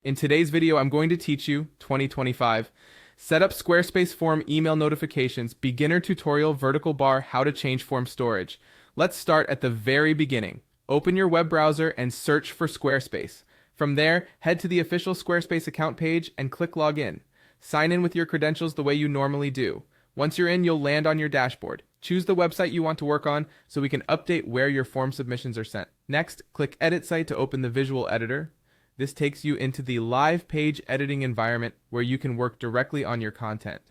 In today's video, I'm going to teach you 2025 set up Squarespace form email notifications, beginner tutorial vertical bar, how to change form storage. Let's start at the very beginning. Open your web browser and search for Squarespace. From there, head to the official Squarespace account page and click login. Sign in with your credentials the way you normally do. Once you're in, you'll land on your dashboard. Choose the website you want to work on so we can update where your form submissions are sent. Next, click Edit Site to open the visual editor. This takes you into the live page editing environment where you can work directly on your content.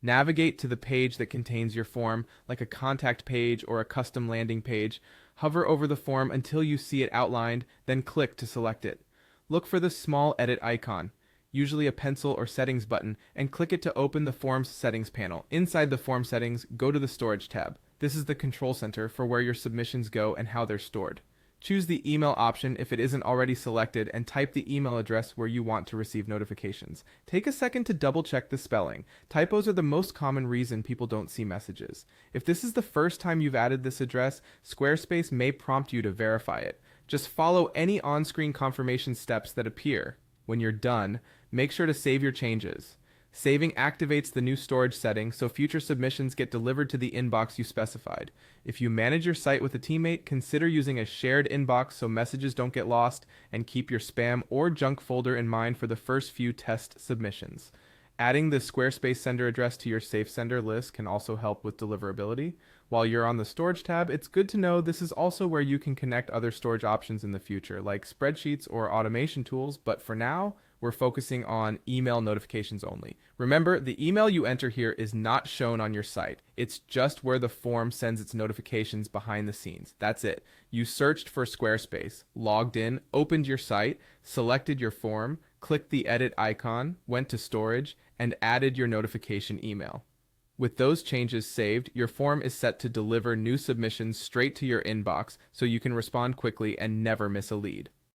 Navigate to the page that contains your form, like a contact page or a custom landing page. Hover over the form until you see it outlined, then click to select it. Look for the small edit icon, usually a pencil or settings button, and click it to open the form's settings panel. Inside the form settings, go to the storage tab. This is the control center for where your submissions go and how they're stored. Choose the email option if it isn't already selected and type the email address where you want to receive notifications. Take a second to double check the spelling. Typos are the most common reason people don't see messages. If this is the first time you've added this address, Squarespace may prompt you to verify it. Just follow any on-screen confirmation steps that appear. When you're done, make sure to save your changes. Saving activates the new storage setting so future submissions get delivered to the inbox you specified. If you manage your site with a teammate, consider using a shared inbox so messages don't get lost, and keep your spam or junk folder in mind for the first few test submissions. Adding the Squarespace sender address to your safe sender list can also help with deliverability. While you're on the storage tab, it's good to know this is also where you can connect other storage options in the future, like spreadsheets or automation tools, but for now, we're focusing on email notifications only. Remember, the email you enter here is not shown on your site. It's just where the form sends its notifications behind the scenes. That's it. You searched for Squarespace, logged in, opened your site, selected your form, clicked the edit icon, went to storage, and added your notification email. With those changes saved, your form is set to deliver new submissions straight to your inbox so you can respond quickly and never miss a lead.